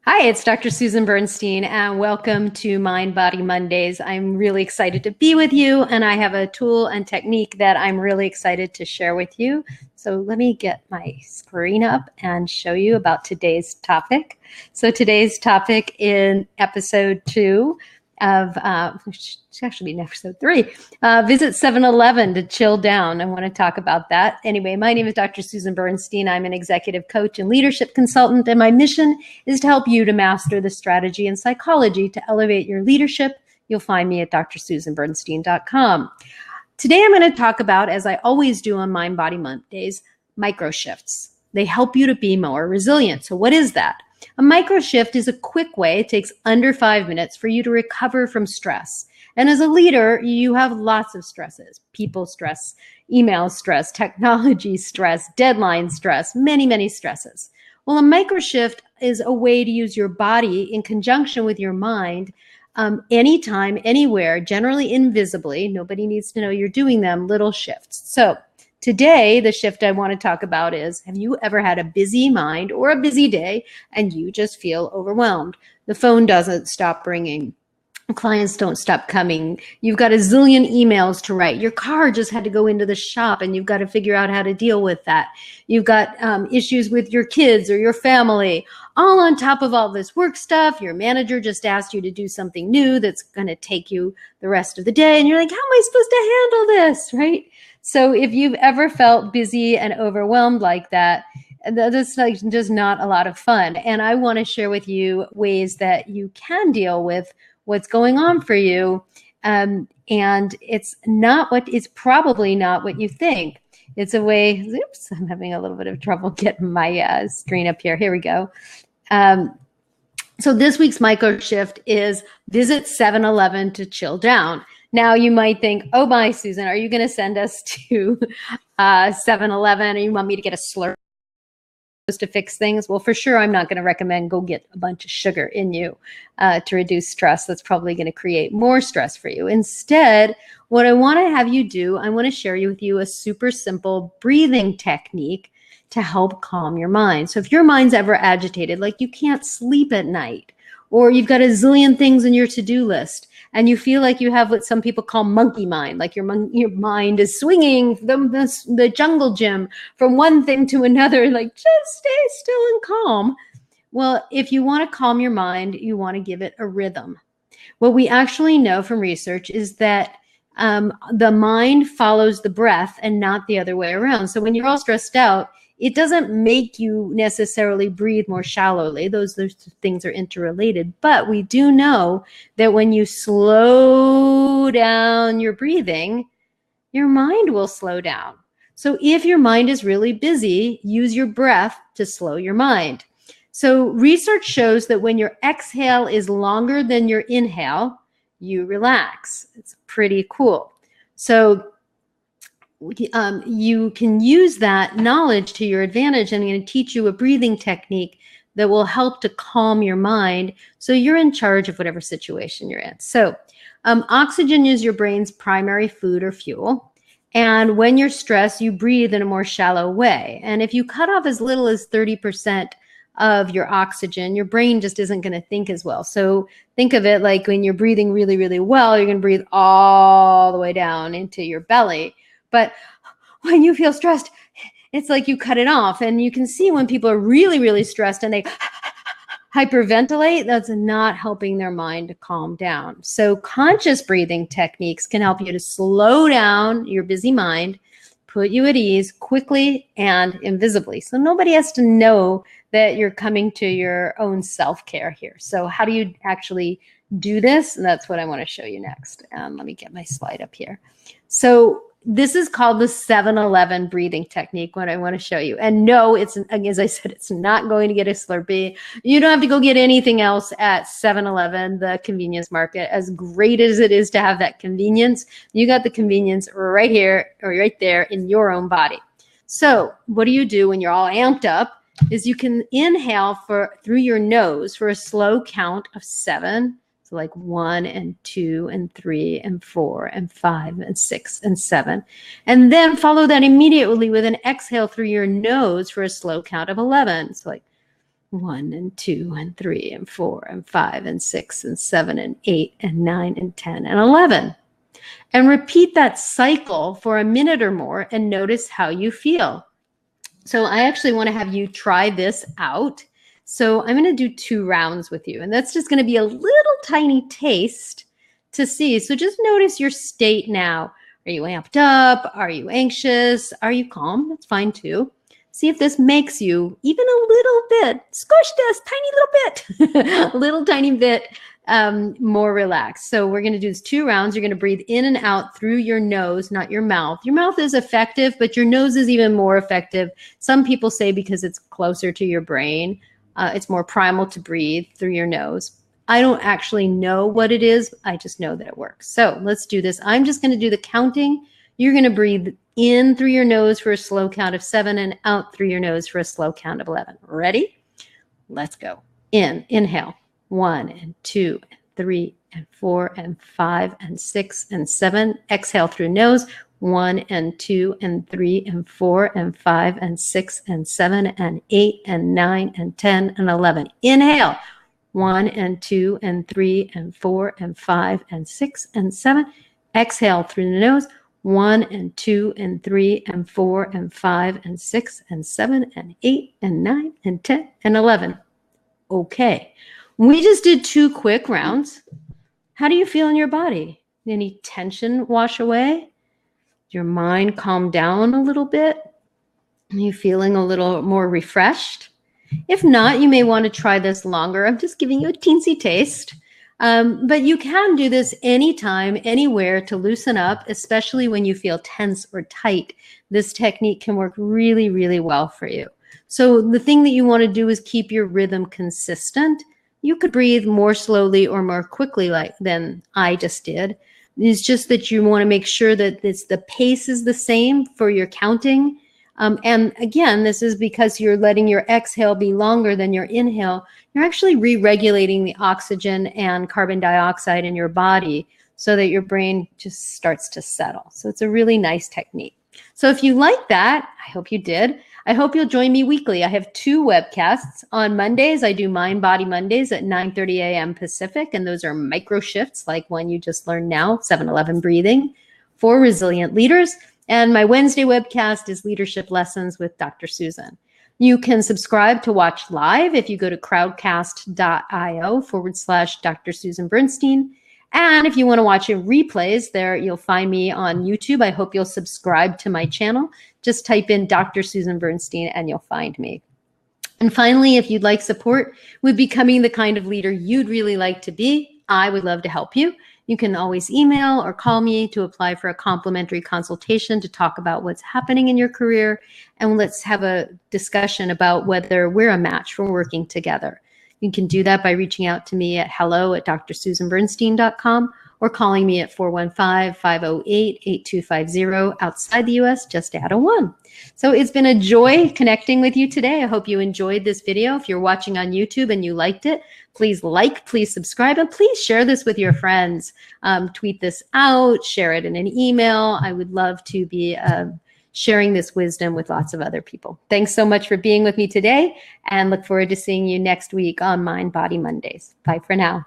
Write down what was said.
Hi, it's Dr. Susan Bernstein, and welcome to Mind Body Mondays. I'm really excited to be with you, and I have a tool and technique that I'm really excited to share with you. So let me get my screen up and show you about today's topic. So today's topic in episode 2 of, which should actually be in episode 3, visit 7-Eleven to chill down. I want to talk about that. Anyway, my name is Dr. Susan Bernstein. I'm an executive coach and leadership consultant, and my mission is to help you to master the strategy and psychology to elevate your leadership. You'll find me at drsusanbernstein.com. Today, I'm going to talk about, as I always do on Mind Body Mondays, micro shifts. They help you to be more resilient. So what is that? A micro shift is a quick way, it takes under 5 minutes for you to recover from stress. And as a leader, you have lots of stresses: people stress, email stress, technology stress, deadline stress, many, many stresses. Well, a micro shift is a way to use your body in conjunction with your mind anytime, anywhere, generally invisibly. Nobody needs to know you're doing them, little shifts. So today, the shift I want to talk about is, have you ever had a busy mind or a busy day and you just feel overwhelmed? The phone doesn't stop ringing. Clients don't stop coming. You've got a zillion emails to write. Your car just had to go into the shop and you've got to figure out how to deal with that. You've got issues with your kids or your family. All on top of all this work stuff, your manager just asked you to do something new that's going to take you the rest of the day. And you're like, how am I supposed to handle this, right? So if you've ever felt busy and overwhelmed like that, that's like just not a lot of fun. And I want to share with you ways that you can deal with what's going on for you. And it's probably not what you think. It's a way, oops, I'm having a little bit of trouble getting my screen up here. Here we go. So this week's micro shift is visit 7-Eleven to chill down. Now you might think, oh my, Susan, are you going to send us to 7-Eleven, or you want me to get a Slurpee to fix things? Well, for sure, I'm not going to recommend go get a bunch of sugar in you to reduce stress. That's probably going to create more stress for you. Instead, what I want to have you do, I want to share with you a super simple breathing technique to help calm your mind. So if your mind's ever agitated, like you can't sleep at night, or you've got a zillion things in your to-do list, and you feel like you have what some people call monkey mind, like your mind is swinging the jungle gym from one thing to another, like just stay still and calm. Well, if you want to calm your mind, you want to give it a rhythm. What we actually know from research is that the mind follows the breath and not the other way around. So when you're all stressed out, it doesn't make you necessarily breathe more shallowly. Those things are interrelated. But we do know that when you slow down your breathing, your mind will slow down. So if your mind is really busy, use your breath to slow your mind. So research shows that when your exhale is longer than your inhale, you relax. It's pretty cool. So you can use that knowledge to your advantage. I'm going to teach you a breathing technique that will help to calm your mind so you're in charge of whatever situation you're in. So oxygen is your brain's primary food or fuel. And when you're stressed, you breathe in a more shallow way. And if you cut off as little as 30% of your oxygen, your brain just isn't going to think as well. So think of it like when you're breathing really, really well, you're going to breathe all the way down into your belly. But when you feel stressed, it's like you cut it off. And you can see when people are really, really stressed and they hyperventilate, that's not helping their mind to calm down. So conscious breathing techniques can help you to slow down your busy mind, put you at ease quickly and invisibly. So nobody has to know that you're coming to your own self-care here. So how do you actually do this? And that's what I want to show you next. Let me get my slide up here. So this is called the 7-Eleven breathing technique, what I want to show you. And no, it's, as I said, it's not going to get a Slurpee. You don't have to go get anything else at 7-Eleven, the convenience market. As great as it is to have that convenience, you got the convenience right here or right there in your own body. So what do you do when you're all amped up is you can inhale through your nose for a slow count of 7. So like 1 and 2 and 3 and 4 and 5 and 6 and 7. And then follow that immediately with an exhale through your nose for a slow count of 11. So like 1 and 2 and 3 and 4 and 5 and 6 and 7 and 8 and 9 and 10 and 11. And repeat that cycle for a minute or more and notice how you feel. So I actually want to have you try this out. So I'm going to do 2 rounds with you, and that's just going to be a little tiny taste to see. So just notice your state now. Are you amped up? Are you anxious? Are you calm? That's fine too. See if this makes you even a little bit, squish this tiny little bit, a little tiny bit more relaxed. So we're going to do this 2 rounds. You're going to breathe in and out through your nose, not your mouth. Your mouth is effective, but your nose is even more effective. Some people say because it's closer to your brain, it's more primal to breathe through your nose. I don't actually know what it is. I just know that it works. So let's do this. I'm just going to do the counting. You're going to breathe in through your nose for a slow count of 7 and out through your nose for a slow count of 11. Ready? Let's go. Inhale. 1 and 2 and 3 and 4 and 5 and 6 and 7. Exhale through nose. 1 and 2 and 3 and 4 and 5 and 6 and 7 and 8 and 9 and 10 and 11. Inhale. 1 and 2 and 3 and 4 and 5 and 6 and 7. Exhale through the nose. 1 and 2 and 3 and 4 and 5 and 6 and 7 and 8 and 9 and 10 and 11. Okay. We just did 2 quick rounds. How do you feel in your body? Any tension wash away? Your mind calm down a little bit? Are you feeling a little more refreshed? If not, you may want to try this longer. I'm just giving you a teensy taste. But you can do this anytime, anywhere to loosen up, especially when you feel tense or tight. This technique can work really, really well for you. So the thing that you want to do is keep your rhythm consistent. You could breathe more slowly or more quickly than I just did. It's just that you want to make sure that the pace is the same for your counting. And again, this is because you're letting your exhale be longer than your inhale. You're actually re-regulating the oxygen and carbon dioxide in your body so that your brain just starts to settle. So it's a really nice technique. So if you like that, I hope you did. I hope you'll join me weekly. I have 2 webcasts. On Mondays, I do Mind Body Mondays at 9:30 a.m. Pacific, and those are micro shifts like one you just learned now, 7-11 breathing for resilient leaders. And my Wednesday webcast is Leadership Lessons with Dr. Susan. You can subscribe to watch live if you go to crowdcast.io/Dr. Susan Bernstein. And if you want to watch replays, there you'll find me on YouTube. I hope you'll subscribe to my channel. Just type in Dr. Susan Bernstein and you'll find me. And finally, if you'd like support with becoming the kind of leader you'd really like to be, I would love to help you. You can always email or call me to apply for a complimentary consultation to talk about what's happening in your career. And let's have a discussion about whether we're a match for working together. You can do that by reaching out to me at hello@drsusanbernstein.com or calling me at 415-508-8250 outside the US, just add a 1. So it's been a joy connecting with you today. I hope you enjoyed this video. If you're watching on YouTube and you liked it, please like, please subscribe, and please share this with your friends. Tweet this out, share it in an email. I would love to be sharing this wisdom with lots of other people. Thanks so much for being with me today, and look forward to seeing you next week on Mind Body Mondays. Bye for now.